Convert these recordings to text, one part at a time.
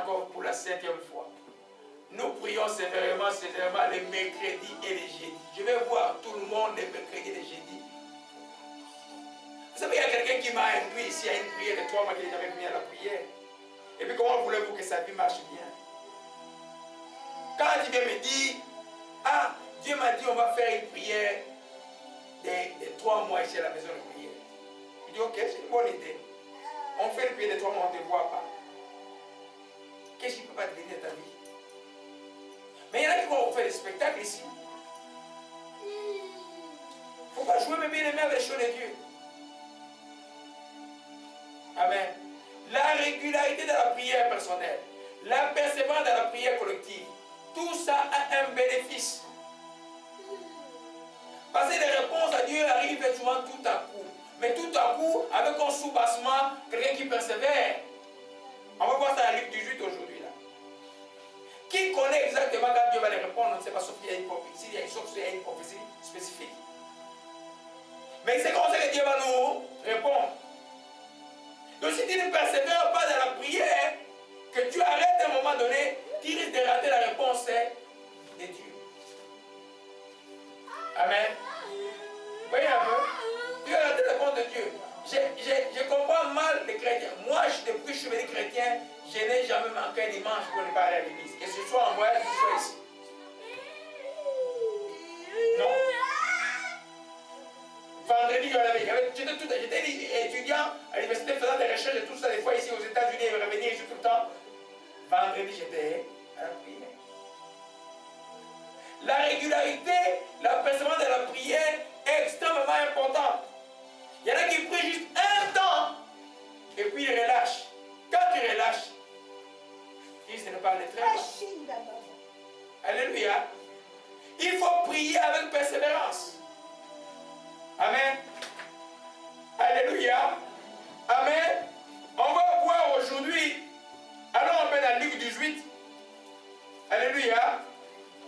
encore pour la 7e fois. Nous prions sévèrement les mercredis et les jeudis. Je vais voir tout le monde les mercredis et les jeudis. Vous savez, il y a quelqu'un qui m'a induit ici à une prière de 3 mois qui n'est jamais venu à la prière. Et puis comment voulez-vous que sa vie marche bien? Quand il vient me dire, ah, Dieu m'a dit on va faire une prière de 3 mois ici à la maison de prière. Je dis ok, c'est une bonne idée. On fait une prière de 3 mois, on ne te voit pas. Qu'est-ce qui ne peut pas devenir ta vie? Mais il y en a qui vont faire des spectacles ici. Il ne faut pas jouer, mais bien aimer avec les choses de Dieu. Amen. La régularité de la prière personnelle, la persévérance de la prière collective, tout ça a un bénéfice. Parce que les réponses à Dieu arrivent souvent tout à coup. Mais tout à coup, avec un sous-bassement, quelqu'un qui persévère. On va voir ça à Luc 18 aujourd'hui. Qui connaît exactement quand Dieu va les répondre? On ne sait pas, sauf qu'il y a une prophétie spécifique. Mais c'est comme ça que Dieu va nous répondre. Donc si tu ne persévères pas dans la prière, que tu arrêtes à un moment donné, tu risques de rater la réponse de Dieu. Amen. Voyez un peu? Tu vas rater la réponse de Dieu. Je comprends mal les chrétiens. Moi, depuis que je suis venu chrétien, je n'ai jamais manqué un dimanche pour ne pas aller à l'église. Que ce soit en voyage, que ce soit ici. Non. Vendredi, j'étais étudiant à l'université faisant des recherches et tout ça, des fois ici aux États-Unis, et revenir ici tout le temps. Vendredi, j'étais à la prière. La régularité, la persévérance de la prière est extrêmement importante. Il y en a qui prient juste un temps et puis ils relâchent. Quand tu relâches, ce n'est pas le très Alléluia. Il faut prier avec persévérance. Amen. Alléluia. Amen. On va voir aujourd'hui. Allons un peu dans Luc 18. Alléluia.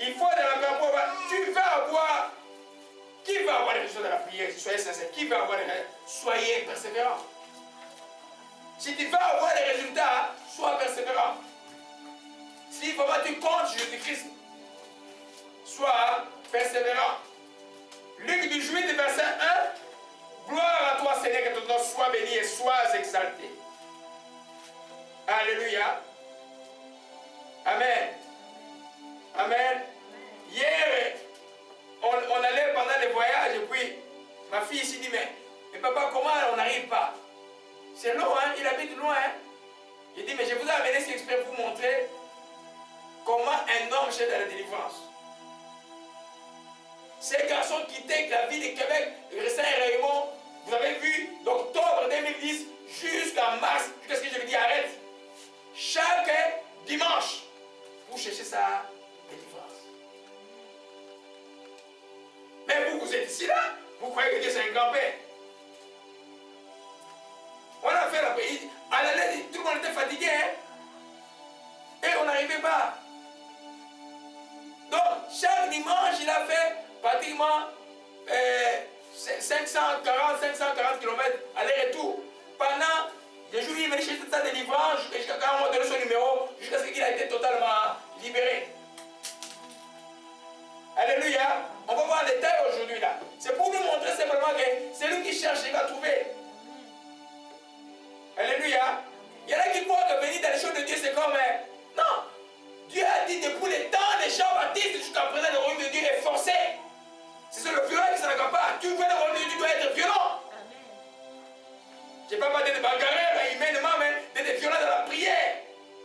Il faut de la prière. Tu vas avoir. Qui va avoir les résultats de la prière? Soyez sincères. Qui va avoir les résultats? Soyez persévérants. Si tu vas avoir les résultats, sois persévérant. Si vraiment tu comptes sur Jésus-Christ, sois persévérant. Luc 18, verset 1. Gloire à toi, Seigneur, que ton nom soit béni et sois exalté. Alléluia. Amen. Amen. Hier, on allait pendant les voyages et puis ma fille ici dit, mais papa, comment on n'arrive pas? C'est long, hein? Il habite loin. Hein? Il dit, mais je vous ai amené ici exprès pour vous montrer comment un homme cherche la délivrance. Ces garçons quittaient la ville de Québec, restait à Raymond. Vous avez vu, d'octobre 2010 jusqu'en mars, jusqu'à ce que je lui dis arrête. Chaque dimanche, pour chercher sa délivrance. Mais vous êtes ici là, vous croyez que Dieu c'est un grand-père. On a fait la prière. À la lettre, tout le monde était fatigué. Hein? Et on n'arrivait pas. Donc, chaque dimanche, il a fait pratiquement 540 km aller-retour. Pendant les jours, il venait chercher sa délivrance jusqu'à quand on a donné son numéro, jusqu'à ce qu'il a été totalement libéré. Alléluia. On va voir les détails aujourd'hui là. C'est pour nous montrer simplement que c'est lui qui cherche, il va trouver. Alléluia. Il y en a qui croient que venir dans les choses de Dieu, c'est comme... Non. Dieu a dit depuis les temps de Jean-Baptiste jusqu'à présent, le royaume de Dieu est forcé. C'est le violent qui ne s'en pas. Tu veux le royaume de Dieu, tu dois être violent. Je ne parle pas d'être bagarreur humainement, mais d'être violent dans la prière.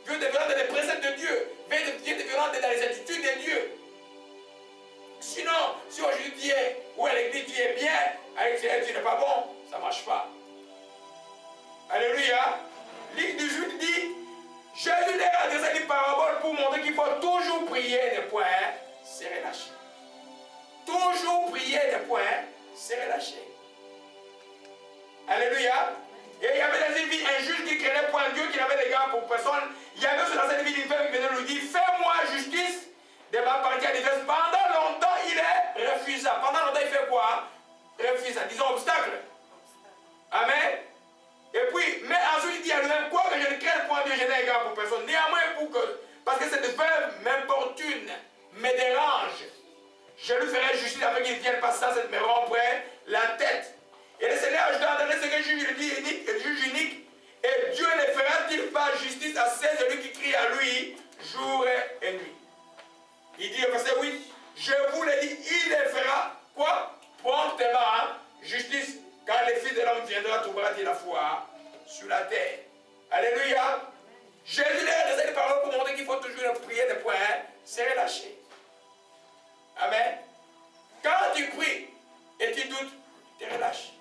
D'être violent dans les préceptes de Dieu. D'être violent dans les attitudes de Dieu. Sinon, si aujourd'hui tu es, ou à l'église tu es bien, avec Dieu tu n'es pas bon, ça ne marche pas. Alléluia. Luc 18 dit, Jésus leur a adressé une parabole pour montrer qu'il faut toujours prier des points, se relâcher. Toujours prier des points, se relâcher. Alléluia. Et il y avait dans une vie un juge qui craignait point Dieu, qui n'avait d'égard pour personne. Il y avait dans cette vie une femme qui venait lui dire, fais-moi justice de ma partie adverse. Pendant longtemps, il est refusé. Pendant longtemps, il fait quoi? Refusé. Disons obstacle. Amen. Et puis, mais ensuite il dit à lui-même, quoi que je ne craigne point Dieu, je n'ai égard pour personne. Néanmoins, parce que cette femme m'importune, me dérange. Je lui ferai justice afin qu'il ne vienne pas sans me rompre la tête. Et le Seigneur ajouta, entendez ce que juge unique, le juge unique, et Dieu ne fera-t-il pas justice à celui qui crie à lui jour et nuit. Il dit au verset 8, je vous l'ai dit, il le fera quoi? Promptement, justice, car le Fils de l'homme viendra, trouvera-t-il la foi sur la terre. Alléluia. Jésus leur a laissé les paroles pour montrer qu'il faut toujours prier de point, se relâcher. Amen. Quand tu pries et tu doutes, tu te relâches.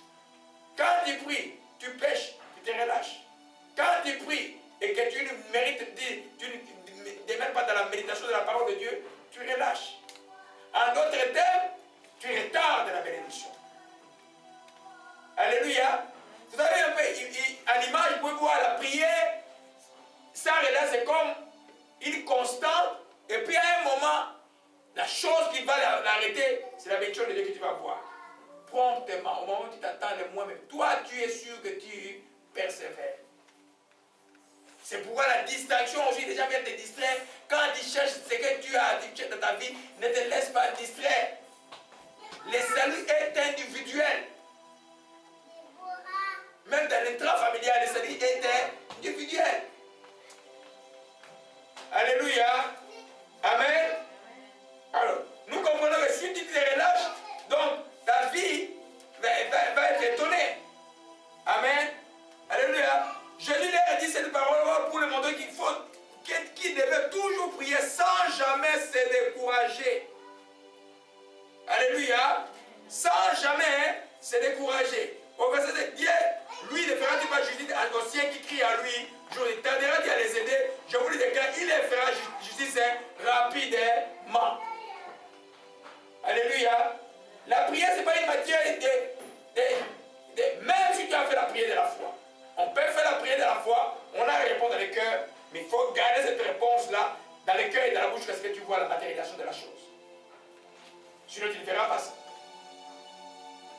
Quand tu pries, tu pêches, tu te relâches. Quand tu pries et que tu ne mérites, tu ne démêles pas dans la méditation de la parole de Dieu, tu relâches. En d'autres termes, tu retardes la bénédiction. Alléluia. Vous savez un peu, à l'image, vous pouvez voir la prière, ça relâche, c'est comme une constante, et puis à un moment, la chose qui va l'arrêter, c'est la bénédiction de Dieu que tu vas voir. Promptement, au moment où tu t'attends le moins même. Toi, tu es sûr que tu persévères. C'est pourquoi la distraction aussi, déjà vient te distraire. Quand tu cherches ce que tu as dans ta vie, ne te laisse pas distraire. Le salut est individuel. Même dans l'intrafamilial, le salut est individuel. Alléluia. Amen. Alors, nous comprenons que si tu te relâches, donc ta vie va être étonnée. Amen. Alléluia. Jésus leur a dit cette parole pour le montrer qu'il devait toujours prier sans jamais se décourager. Alléluia. Sans jamais se décourager. Au verset 7, Dieu, lui, ne fera-t-il pas justice aux siens qui crient à lui, il tardera-t-il à les aider? Je vous le déclare, il les fera justice rapidement. Alléluia. La prière, ce n'est pas une matière même si tu as fait la prière de la foi. On peut faire la prière de la foi, on a une réponse dans le cœur, mais il faut garder cette réponse-là dans le cœur et dans la bouche parce que tu vois la matérialisation de la chose. Sinon, tu ne feras pas ça.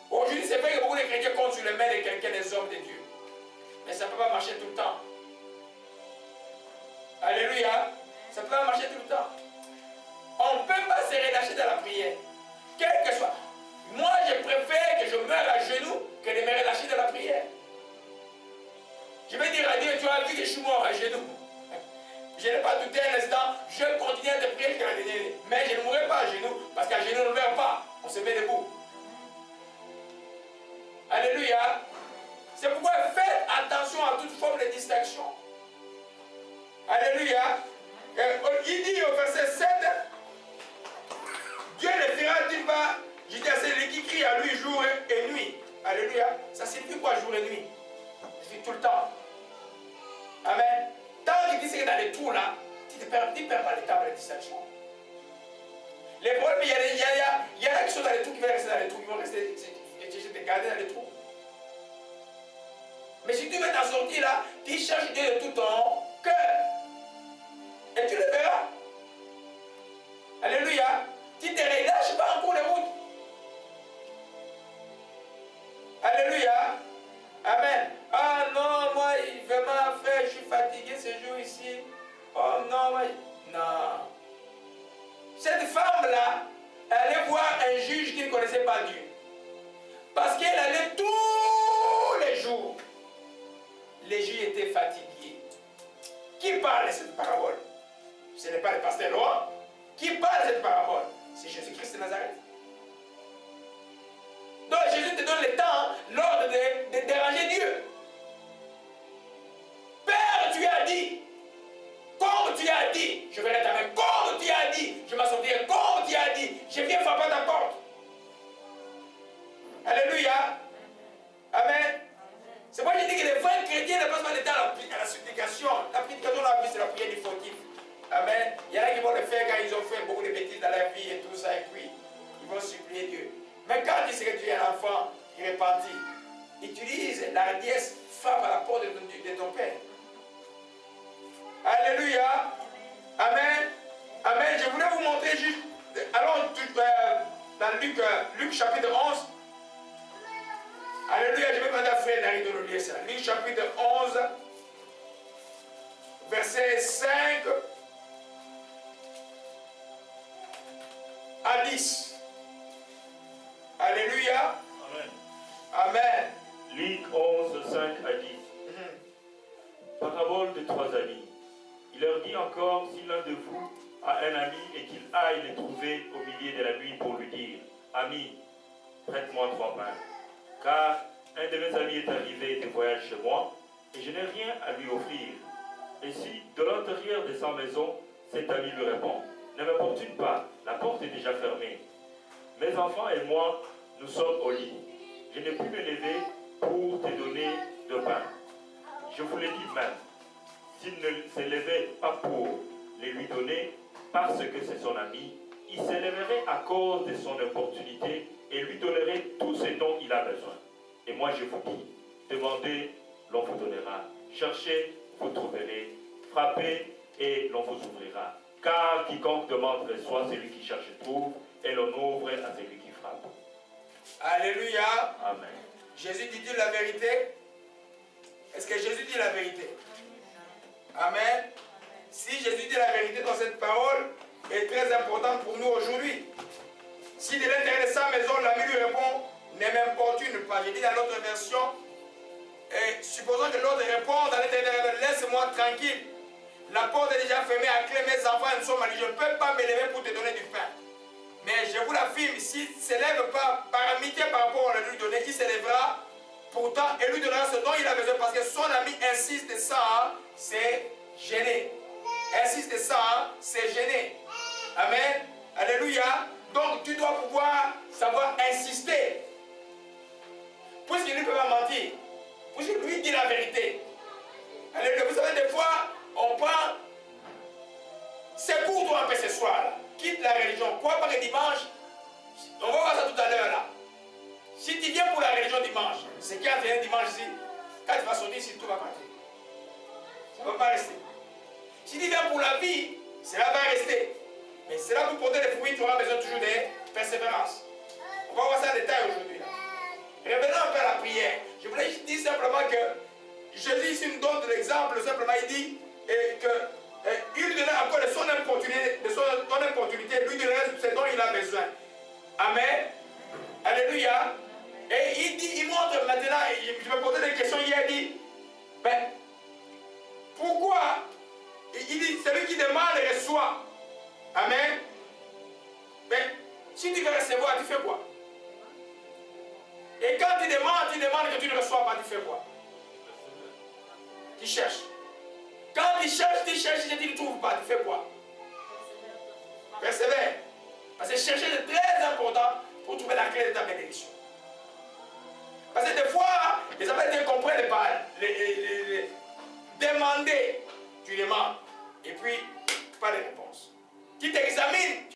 Aujourd'hui, c'est vrai que beaucoup de chrétiens comptent sur les mains de quelqu'un des hommes de Dieu. Mais ça ne peut pas marcher tout le temps. Alléluia. Ça ne peut pas marcher tout le temps. On ne peut pas se relâcher dans la prière. Quel que soit. Moi, je préfère que je meure à genoux que de me relâcher dans la prière. Je vais dire à Dieu, tu as vu que je suis mort à genoux. Je n'ai pas douté un instant, je vais continuer à te prier jusqu'à la dernière. Mais je ne mourrai pas à genoux, parce qu'à genoux, on ne meurt pas. On se met debout. Alléluia. C'est pourquoi faites attention à toute forme de distraction. Alléluia. Il dit au verset 7, Dieu ne fera-t-il pas, je dis à celui qui crie à lui jour et nuit. Alléluia. Ça signifie quoi jour et nuit? Ça signifie tout le temps. Amen. Tant que tu sais que dans les trous là, tu ne perds pas le temps de la distraction. Les problèmes, il y en a qui sont dans les trous qui vont rester dans les trous, qui vont rester, te garder dans les trous. Mais si tu veux t'en sortir là, tu cherches Dieu de tout ton cœur. Et tu le verras. Alléluia. Tu ne te relâches pas en cours de route. Alléluia. Amen. Ah non, moi, vraiment, frère, je suis fatigué ce jour ici. Oh non, moi. Non. Cette femme-là, elle allait voir un juge qui ne connaissait pas Dieu. Parce qu'elle allait tous les jours. Les juges étaient fatigués. Qui parle de cette parabole? Ce n'est pas le pasteur Laurent. Qui parle de cette parabole? C'est Jésus-Christ de Nazareth. Donc Jésus te donne le temps, l'ordre de déranger Dieu. Père, tu as dit, comme tu as dit, je verrai ta main, comme tu as dit, je m'assortirai, comme tu as dit, je viens frapper à ta porte. Alléluia. Amen. C'est pourquoi je dis que les vrais chrétiens ne passent pas le temps à la supplication. La supplication, la vie, c'est la prière du fautif. Amen. Il y en a qui vont le faire quand ils ont fait beaucoup de bêtises dans leur vie et tout ça, et puis ils vont supplier Dieu. Mais quand tu sais que tu es un enfant qui repentit, utilise l'hardiesse, frappe à la porte de ton Père. Alléluia. Amen. Amen. Je voulais vous montrer juste. Allons dans Luc chapitre 11. Alléluia. Je vais demander à frère Nari de le lire ça. Luc chapitre 11, verset 5. à 10. Alléluia. Amen. Amen. Luc 11, 5 à 10. Parabole de 3 amis. Il leur dit encore, si l'un de vous a un ami et qu'il aille le trouver au milieu de la nuit pour lui dire, ami, prête-moi 3 pains, car un de mes amis est arrivé de voyage chez moi et je n'ai rien à lui offrir. Et si, de l'intérieur de sa maison, cet ami lui répond, ne m'importune pas, la porte est déjà fermée. Mes enfants et moi, nous sommes au lit. Je n'ai pu me lever pour te donner de pain. Je vous le dis même, s'il ne se levait pas pour les lui donner, parce que c'est son ami, il se lèverait à cause de son importunité et lui donnerait tout ce dont il a besoin. Et moi je vous dis, demandez, l'on vous donnera. Cherchez, vous trouverez. Frappez et l'on vous ouvrira. Car quiconque demande reçoit, celui qui cherche trouve, et l'on ouvre à celui qui frappe. Alléluia. Amen. Jésus dit la vérité. Est-ce que Jésus dit la vérité? Amen. Si Jésus dit la vérité dans cette parole, est très importante pour nous aujourd'hui. Si de l'intérieur de sa maison, l'ami lui répond, ne m'importune pas. Je dis dans l'autre version, et supposons que l'autre répond dans l'intérieur, laisse-moi tranquille. La porte est déjà fermée à clé, mes enfants ne sont malades. Je ne peux pas me lever pour te donner du pain. Mais je vous l'affirme, s'il ne se lève pas par amitié par rapport à lui donner, il se lèvera pourtant et lui donnera ce dont il a besoin parce que son ami insiste ça, c'est gêné. Insiste ça, c'est gêné. Amen. Alléluia. Donc tu dois pouvoir savoir insister. Puisqu'il ne peut pas mentir. Puisque lui dit la vérité. Alléluia. Vous savez, des fois, on prend. C'est pour toi un peu ce soir. Là. Quitte la religion. Quoi par le dimanche? On va voir ça tout à l'heure là. Si tu viens pour la religion dimanche, c'est qu'il y a un dimanche ici, quand tu vas sortir ici, tout va partir. Ça ne va pas rester. Si tu viens pour la vie, cela va rester. Mais cela pour porter des fruits, tu auras besoin toujours de persévérance. On va voir ça en détail aujourd'hui. Revenons un peu à la prière. Je voulais juste dire simplement que Jésus ici nous donne de l'exemple, simplement il dit qu'il lui donnait encore de son opportunité, lui donnerait ce dont il a besoin. Amen. Alléluia. Et il montre maintenant, je me posais des questions hier, il dit, ben, pourquoi il dit, celui qui demande reçoit. Amen. Mais si tu veux recevoir, tu fais quoi? Et quand tu demandes que tu ne reçois pas, tu fais quoi? Tu cherches. Quand tu cherches, et tu ne trouves pas, tu fais quoi? Persévère. Parce que chercher est très important pour trouver la clé de ta bénédiction. Parce que des fois, les Américains ne comprennent pas. Demander, tu demandes. Et puis, pas de réponse. Tu t'examines